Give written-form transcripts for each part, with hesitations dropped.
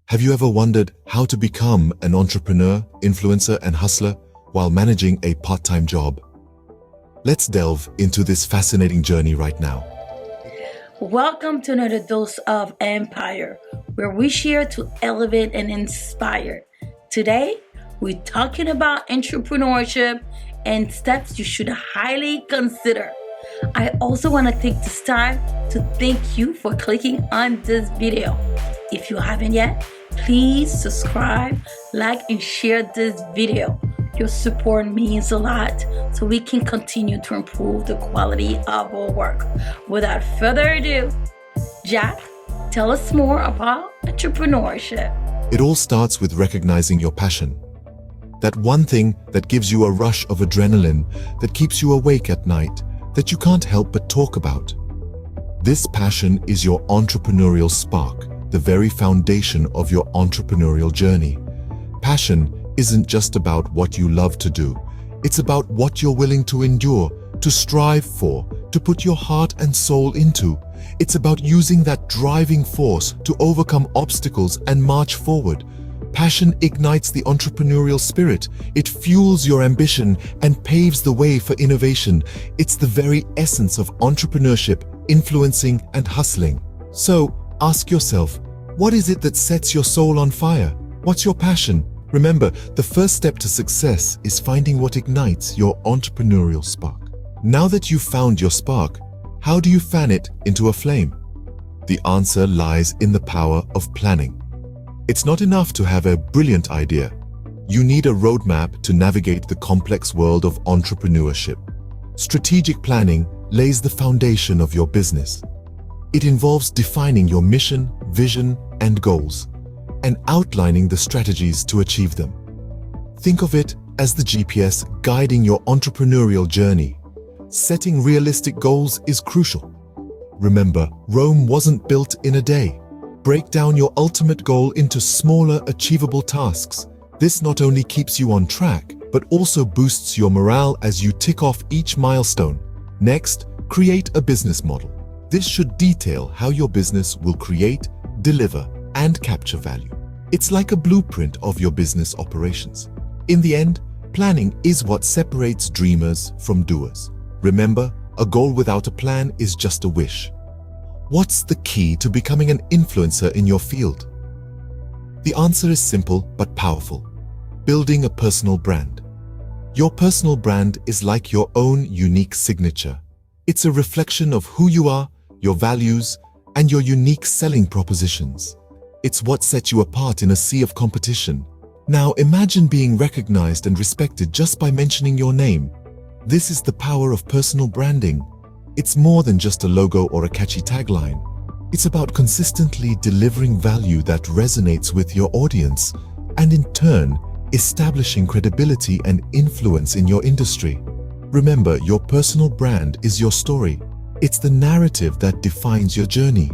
Have you ever wondered how to become an entrepreneur, influencer, and hustler while managing a part-time job? Let's delve into this fascinating journey right now. Welcome to another dose of Empire, where we share to elevate and inspire. Today, we're talking about entrepreneurship and steps you should highly consider. I also want to take this time to thank you for clicking on this video. If you haven't yet, please subscribe, like, and share this video. Your support means a lot, so we can continue to improve the quality of our work. Without further ado, Jack, tell us more about entrepreneurship. It all starts with recognizing your passion. That one thing that gives you a rush of adrenaline, that keeps you awake at night, that you can't help but talk about. This passion is your entrepreneurial spark, the very foundation of your entrepreneurial journey. Passion isn't just about what you love to do. It's about what you're willing to endure, to strive for, to put your heart and soul into. It's about using that driving force to overcome obstacles and march forward. Passion ignites the entrepreneurial spirit. It fuels your ambition and paves the way for innovation. It's the very essence of entrepreneurship, influencing, and hustling. So, ask yourself, what is it that sets your soul on fire? What's your passion? Remember, the first step to success is finding what ignites your entrepreneurial spark. Now that you've found your spark, how do you fan it into a flame? The answer lies in the power of planning. It's not enough to have a brilliant idea. You need a roadmap to navigate the complex world of entrepreneurship. Strategic planning lays the foundation of your business. It involves defining your mission, vision, and goals, and outlining the strategies to achieve them. Think of it as the GPS guiding your entrepreneurial journey. Setting realistic goals is crucial. Remember, Rome wasn't built in a day. Break down your ultimate goal into smaller, achievable tasks. This not only keeps you on track, but also boosts your morale as you tick off each milestone. Next, create a business model. This should detail how your business will create, deliver, and capture value. It's like a blueprint of your business operations. In the end, planning is what separates dreamers from doers. Remember, a goal without a plan is just a wish. What's the key to becoming an influencer in your field? The answer is simple but powerful. Building a personal brand. Your personal brand is like your own unique signature. It's a reflection of who you are, your values, and your unique selling propositions. It's what sets you apart in a sea of competition. Now imagine being recognized and respected just by mentioning your name. This is the power of personal branding. It's more than just a logo or a catchy tagline. It's about consistently delivering value that resonates with your audience, and in turn, establishing credibility and influence in your industry. Remember, your personal brand is your story. It's the narrative that defines your journey.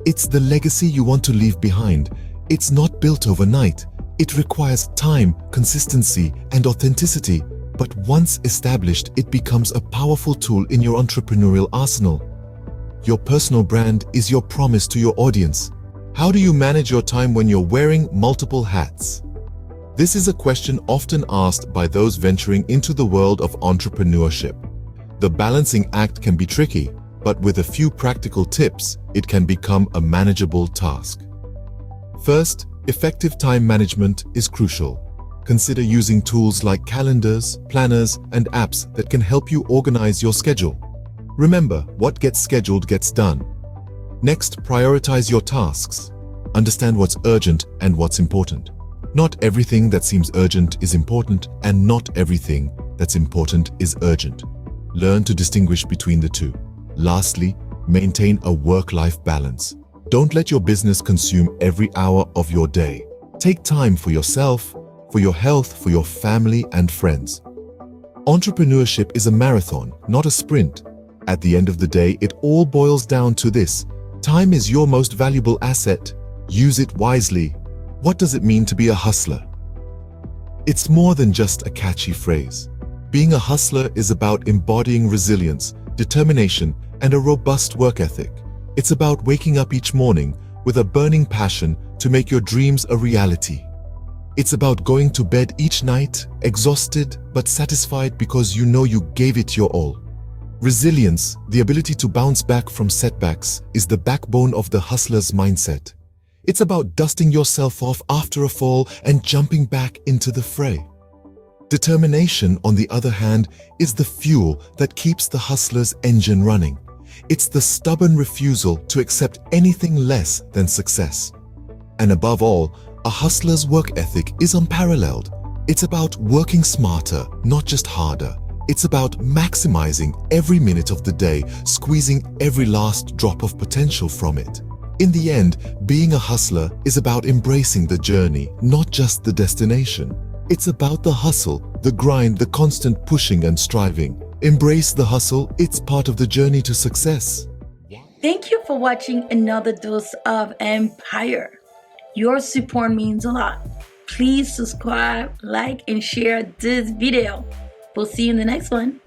It's the legacy you want to leave behind. It's not built overnight. It requires time, consistency, and authenticity. But once established, it becomes a powerful tool in your entrepreneurial arsenal. Your personal brand is your promise to your audience. How do you manage your time when you're wearing multiple hats? This is a question often asked by those venturing into the world of entrepreneurship. The balancing act can be tricky, but with a few practical tips, it can become a manageable task. First, effective time management is crucial. Consider using tools like calendars, planners, and apps that can help you organize your schedule. Remember, what gets scheduled gets done. Next, prioritize your tasks. Understand what's urgent and what's important. Not everything that seems urgent is important, and not everything that's important is urgent. Learn to distinguish between the two. Lastly, maintain a work-life balance. Don't let your business consume every hour of your day. Take time for yourself, for your health, for your family and friends. Entrepreneurship is a marathon, not a sprint. At the end of the day, it all boils down to this. Time is your most valuable asset. Use it wisely. What does it mean to be a hustler? It's more than just a catchy phrase. Being a hustler is about embodying resilience, determination, and a robust work ethic. It's about waking up each morning, with a burning passion to make your dreams a reality. It's about going to bed each night, exhausted but satisfied because you know you gave it your all. Resilience, the ability to bounce back from setbacks, is the backbone of the hustler's mindset. It's about dusting yourself off after a fall and jumping back into the fray. Determination, on the other hand, is the fuel that keeps the hustler's engine running. It's the stubborn refusal to accept anything less than success. And above all, a hustler's work ethic is unparalleled. It's about working smarter, not just harder. It's about maximizing every minute of the day, squeezing every last drop of potential from it. In the end, being a hustler is about embracing the journey, not just the destination. It's about the hustle, the grind, the constant pushing and striving. Embrace the hustle, it's part of the journey to success. Thank you for watching another dose of Empire. Your support means a lot. Please subscribe, like, and share this video. We'll see you in the next one.